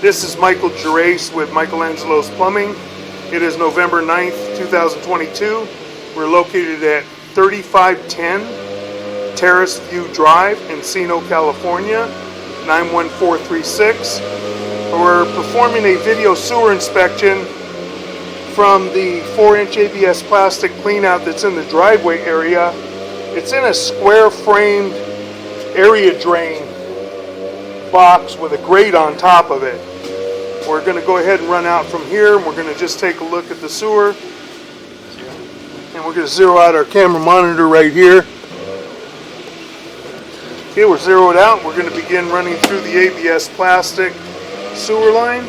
This is Michael Terrace with Michelangelo's Plumbing. It is November 9th, 2022. We're located at 3510 Terrace View Drive, Encino, California, 91436. We're performing a video sewer inspection from the 4-inch ABS plastic cleanout that's in the driveway area. It's in a square framed area drain box with a grate on top of it. We're going to go ahead and run out from here, and we're going to just take a look at the sewer. And we're going to zero out our camera monitor right here. Okay, we're zeroed out. We're going to begin running through the ABS plastic sewer line.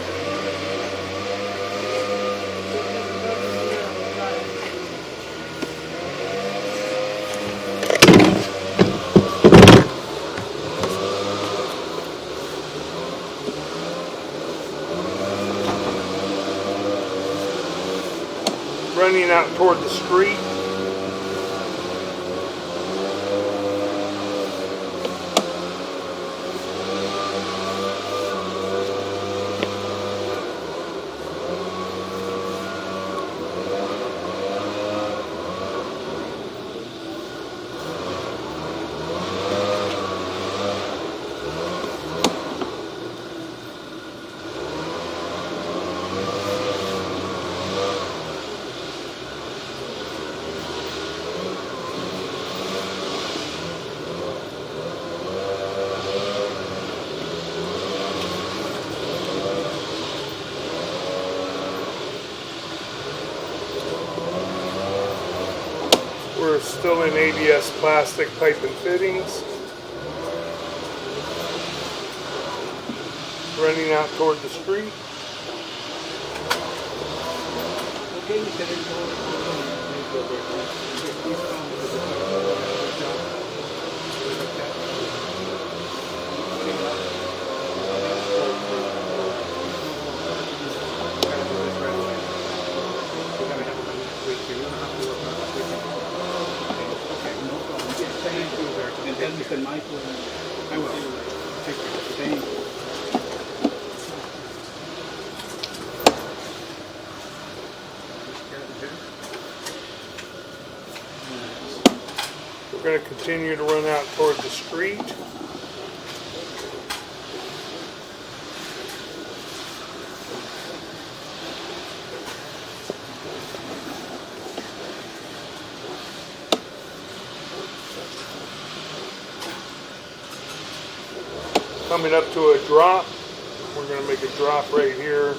Running out toward the street. We're still in ABS plastic pipe and fittings. Running out toward the street. And Mr. Michael, I will take care. Thank you. We're going to continue to run out toward the street. Coming up to a drop. We're going to make a drop right here.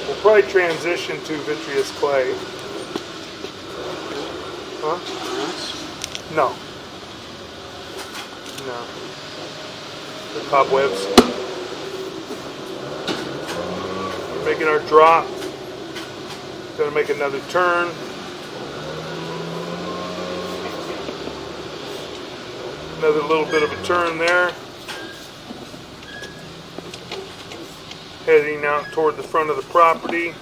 We'll probably transition to vitreous clay. Huh? No. No. The cobwebs. We're making our drop. Going to make another turn. Another little bit of a turn there. Heading out toward the front of the property.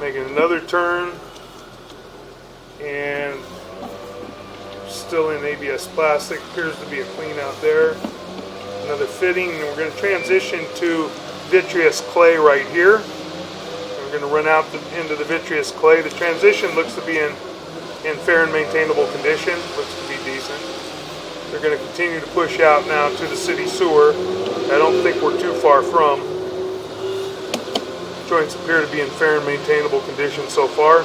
Making another turn. And still in ABS plastic. Appears to be a clean out there. Another fitting. And we're going to transition to vitreous clay right here. And we're going to run out into the vitreous clay. The transition looks to be in fair and maintainable condition. Looks to be decent. They're going to continue to push out now to the city sewer. I don't think we're too far from. Joints appear to be in fair and maintainable condition so far.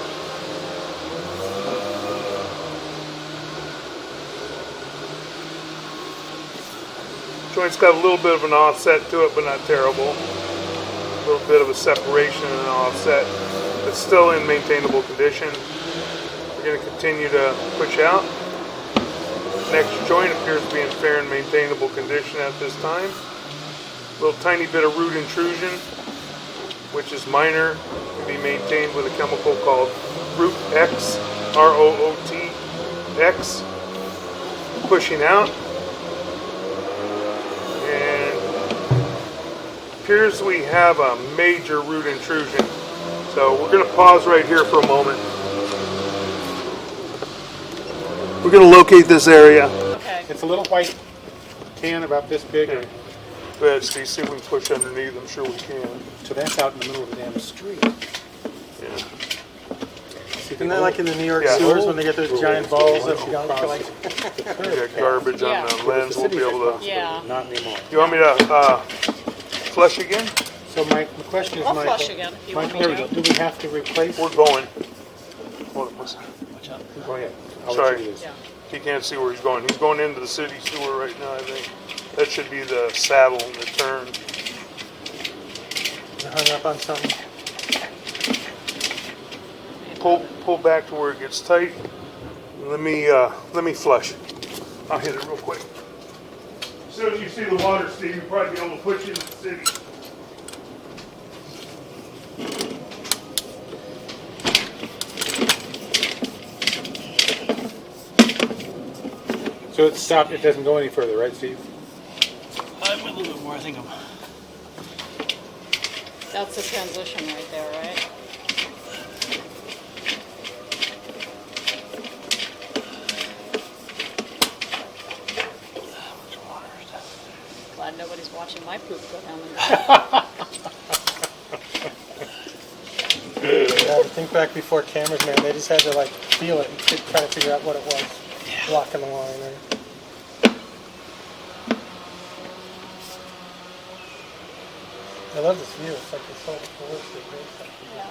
Joint's got a little bit of an offset to it, but not terrible. A little bit of a separation and an offset, but still in maintainable condition. We're going to continue to push out. Next joint appears to be in fair and maintainable condition at this time. A little tiny bit of root intrusion, which is minor, can be maintained with a chemical called Root X, ROOT-X. Pushing out. And appears we have a major root intrusion. So we're going to pause right here for a moment. We're going to locate this area. Okay. It's a little white can about this big. Go ahead, Steve, see if we can push underneath. I'm sure we can. So that's out in the middle of the damn street. Yeah. Isn't that like in the New York Yeah. sewers when they get those giant balls of gunk? Like, We got garbage on Yeah. the lens. We'll be able to. Yeah. Not anymore. You want me to flush again? So my question is, I'll Michael, flush again if you want me Michael, to. do we have to replace? We're going. Hold on, listen. Go ahead. I'll Sorry. let you do this. Yeah. He can't see where he's going. He's going into the city sewer right now, I think. That should be the saddle and the turn. you hung up on something. Pull back to where it gets tight. Let me flush. I'll hit it real quick. As soon as you see the water, Steve, you'll probably be able to push into the city. So it's stopped. It doesn't go any further, right, Steve? I went a little bit more. I think I'm. That's the transition right there, right? Glad nobody's watching my poop go down the Yeah, to think back before cameras, man, they just had to like feel it and try to figure out what it was blocking the line there. I love this view. It's like this whole holistic view. Yeah.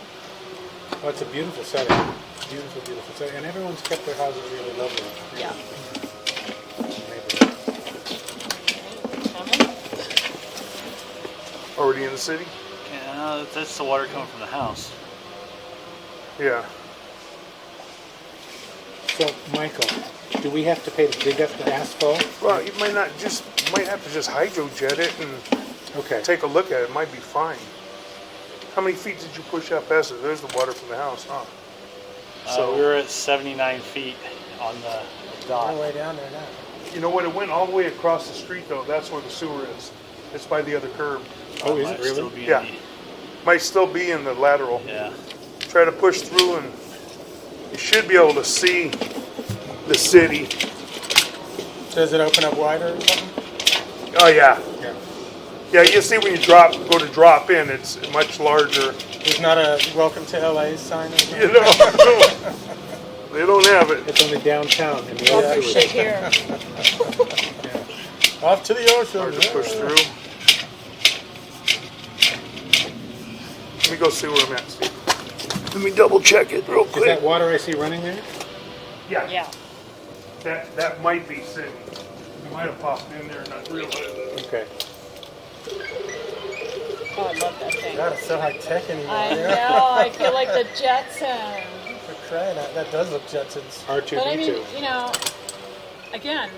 Well, it's a beautiful setting. Beautiful, beautiful setting. And everyone's kept their houses really lovely. Yeah. Neighborhood. Coming? Already in the city? Yeah, that's the water coming from the house. Yeah. So, Michael, do we have to pay to dig up the asphalt? Well, you might have to just hydrojet it and Okay. take a look at it. It might be fine. How many feet did you push out past it? There's the water from the house, huh? So we were at 79 feet on the All dot. the way down there now. You know what? It went all the way across the street, though. That's where the sewer is. It's by the other curb. Oh, is Might it really? still be in Yeah. Might still be in the lateral. Yeah. Try to push through, and you should be able to see the city. Does it open up wider or something? Oh yeah, Yeah. yeah. You see when you go to drop in, it's much larger. There's not a welcome to LA sign or something? You know, they don't have it. It's only downtown in the Oh, old for sewers. shit here. Off to the ocean. Hard to push through. Let me go see where I'm at, Steve. Let me double check it real Is quick. that water I see running there? Yeah, Yeah. that might be city. You might have popped in there and not realized it. Okay. Oh, I love that thing. God, it's so high tech anymore. I Yeah. know. I feel like the Jetsons. For crying out, that does look Jetsons. R2D2. But I mean, you know, again,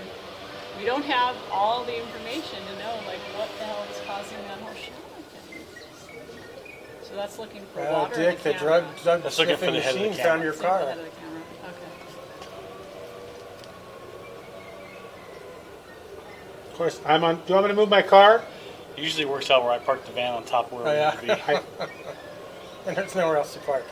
we don't have all the information to know like what the hell is causing that whole shit. So that's looking for Oh, water. Dick, in the the camera. drug That's looking for sniffing the head of the machine camera. found your See the car. head of the camera. Okay. Of course, I'm on. Do you want me to move my car? It usually works out where I park the van on top where Oh, we yeah. need to be. And there's nowhere else to park.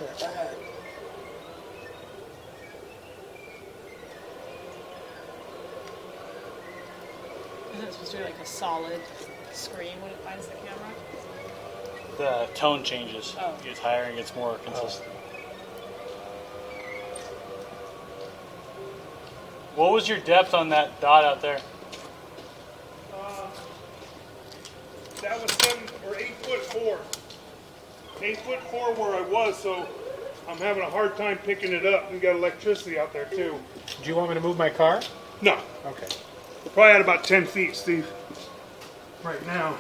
Isn't it supposed to be like a solid screen when it finds the camera? The tone changes. Oh. It gets higher and gets more consistent. What was your depth on that dot out there? That was 8'4". 8'4" where I was, so I'm having a hard time picking it up. We got electricity out there too. Do you want me to move my car? No, Okay. we're probably at about 10 feet, Steve. Right now.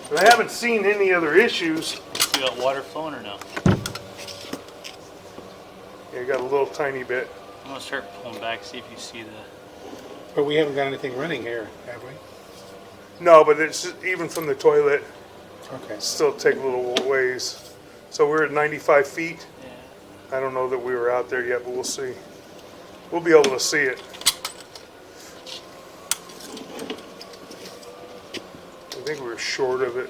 But I haven't seen any other issues. You got water flowing or no? Yeah, got a little tiny bit. I'm gonna start pulling back, see if you see the. But we haven't got anything running here, have we? No, but it's even from the toilet, Okay. still take a little ways. So we're at 95 feet. Yeah. I don't know that we were out there yet, but we'll see. We'll be able to see it. I think we were short of it.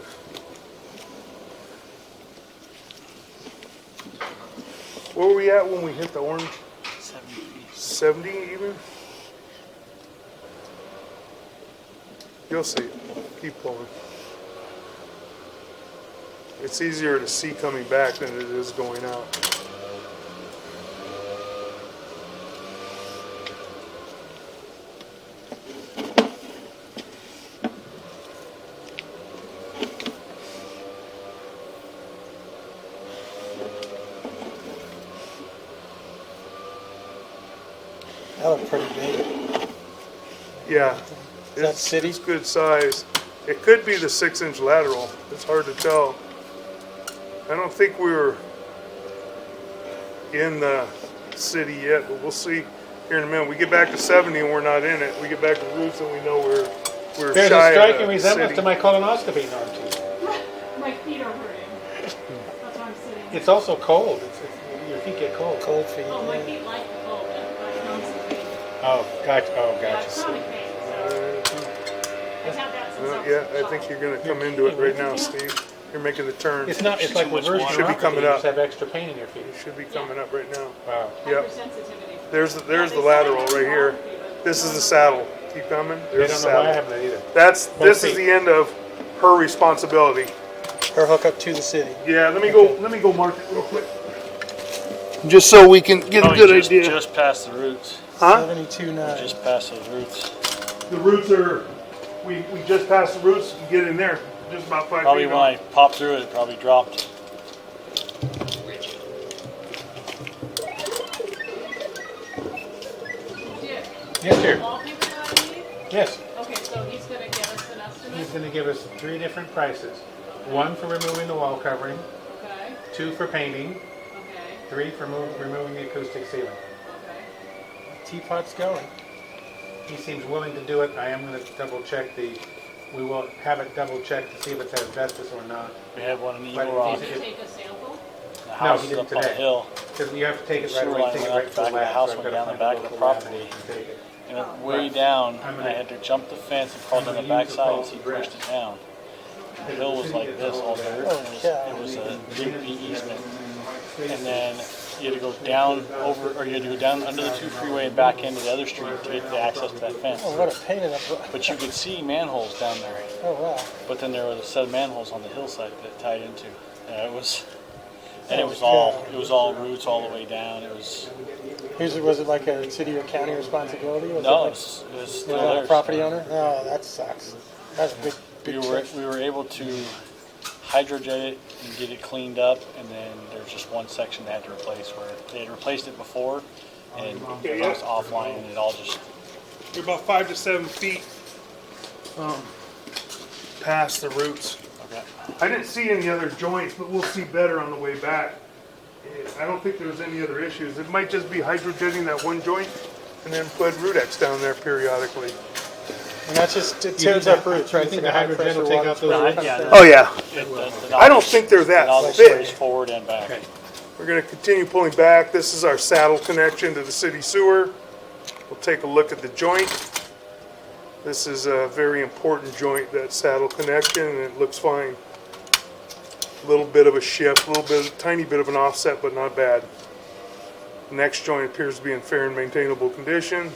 Where were we at when we hit the orange? 70 feet. 70 even? You'll see it. Keep pulling. It's easier to see coming back than it is going out. That looked pretty big. Yeah. Is that city? It's good size. It could be the 6-inch lateral. It's hard to tell. I don't think we were in the city yet, but we'll see here in a minute. We get back to 70 and we're not in it. We get back to roots and we know we're There's shy a striking of the resemblance city. to my colonoscopy arm too. My feet are hurting. That's why I'm sitting. It's also cold. Your feet get cold. Cold feet. Oh, my yeah. feet like the cold. That's constant pain. Oh, gotcha. Oh, Yeah, gotcha. chronic pain. So I've had that since I was Yeah, a I child. think you're going to come into it right now, Steve. You're making the turn. It's not. It's like much reverse water. Should be neuropathy. coming You up. just have extra pain in your feet. You should be coming up right now. Wow. Yep. Hypersensitivity. There's the They said lateral I had right here. neuropathy, but This is the no. saddle. Keep coming. I There's the don't know why I saddle. haven't either. This is feet. the end of her responsibility. Her hookup to the city. Yeah, let me go mark it real quick. Just so we can get a Probably good just, idea. just past the roots. Huh? 72.9. Just past those roots. The roots are, we just passed the roots. You get in there. Just about 5 Probably feet when up. I popped through it, it probably dropped. Dick, Yes, dear. wallpaper that I need? Yes. Okay, so he's going to give us an estimate? He's going to give us 3 different prices. 1 for removing the wall covering, Okay, 2 for painting, okay, 3 for removing the acoustic ceiling. okay. Teapot's going. He seems willing to do it. I am going to double check we will have it double checked to see if it's asbestos or not. We had one in But Eagle Rock. Did you take a sample? The house he is didn't up on the today. hill. Because you have to take it right Sewer away, line take it went right up to the back of the lab. house, so I've went got to down the find a back of the local lab property. and take it. And it way down, I'm I gonna- had to jump the fence and crawl down the backside and he pushed it down. The hill was like this, all dirt. It was a big P easement. And then you had to go down over, or you had to go down under the 2 freeway and back into the other street to get the access to that fence. Oh, what a pain in the butt. But you could see manholes down there. Oh, wow. But then there was a set of manholes on the hillside that it tied into. And it was all roots all the way down. It was Was it like a city or county responsibility? Was no, it it was still like, there. a property owner? Oh, that sucks. That's a big check. We were able to hydrojet it and get it cleaned up, and then there's just one section they had to replace where they had replaced it before, and it was offline, and it all just You're about 5 to 7 feet past the roots. okay. I didn't see any other joints, but we'll see better on the way back. I don't think there was any other issues. It might just be hydrojetting that one joint and then put Rudex down there periodically. And that's just, it tears up roots, right? You think It's like a the hydrogen high-pressure will take water out those spray roots? comes Yeah. down. Oh yeah. The I don't nozzle- think they're that the nozzle thick. sprays forward and back. Okay. We're going to continue pulling back. This is our saddle connection to the city sewer. We'll take a look at the joint. This is a very important joint, that saddle connection, and it looks fine. A little bit of a shift, tiny bit of an offset, but not bad. The next joint appears to be in fair and maintainable condition.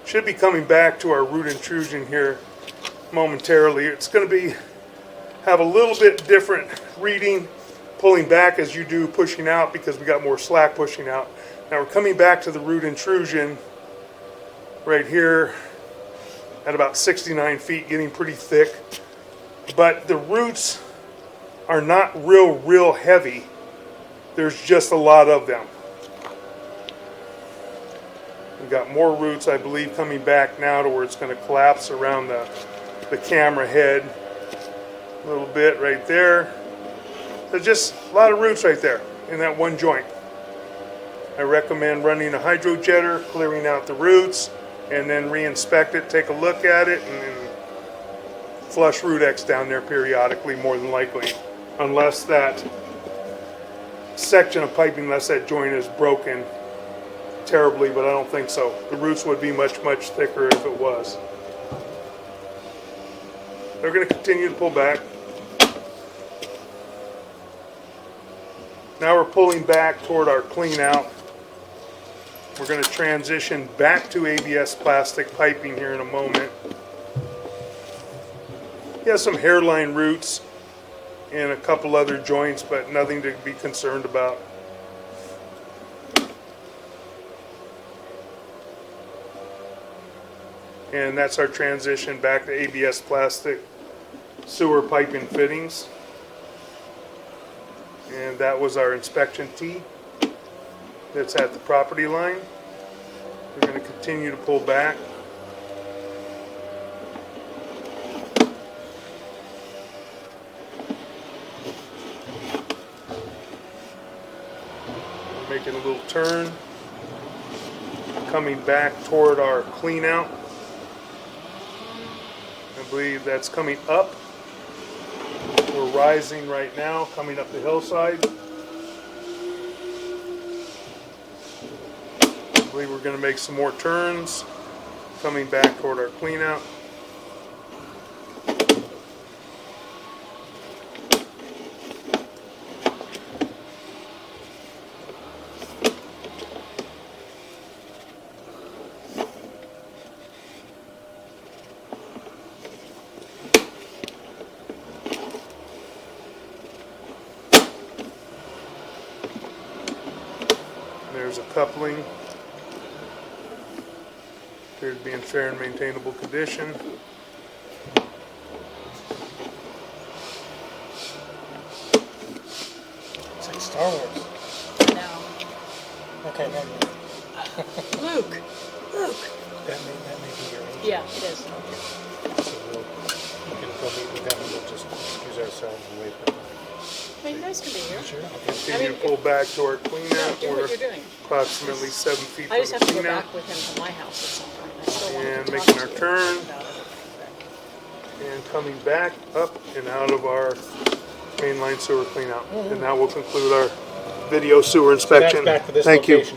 Should be coming back to our root intrusion here momentarily. It's going to have a little bit different reading pulling back as you do pushing out, because we got more slack pushing out. Now we're coming back to the root intrusion right here at about 69 feet, getting pretty thick. But the roots are not real heavy. There's just a lot of them. We've got more roots, I believe, coming back now to where it's going to collapse around the camera head a little bit right there. There's just a lot of roots right there in that one joint. I recommend running a hydrojetter, clearing out the roots, and then re-inspect it, take a look at it, and then flush Rudex down there periodically, more than likely, unless that section of piping, unless that joint is broken terribly, but I don't think so. The roots would be much thicker if it was. They're going to continue to pull back. Now we're pulling back toward our clean out. We're going to transition back to ABS plastic piping here in a moment. He has some hairline roots and a couple other joints, but nothing to be concerned about. And that's our transition back to ABS plastic sewer piping fittings. And that was our inspection tee that's at the property line. We're going to continue to pull back. We're making a little turn, coming back toward our clean out. I believe that's coming up. We're rising right now, coming up the hillside. I believe we're going to make some more turns, coming back toward our clean out. There's a coupling. Appears to be in fair and maintainable condition. It's like Star Wars. No. Okay, never mind. Luke. That may be your agent. Yeah, it is. So we can go meet with them and we'll just excuse ourselves and wait for them. I mean, you guys can be here. Sure. Continue to pull back to our clean out. Do We're what you're doing. approximately 7 feet I from just the have to go clean out. back with him to my house at some point. I still want And to talk making to our you turn. about it. And coming back up and out of our mainline sewer clean out. And that will conclude our video sewer inspection. That's back to this Thank you. location.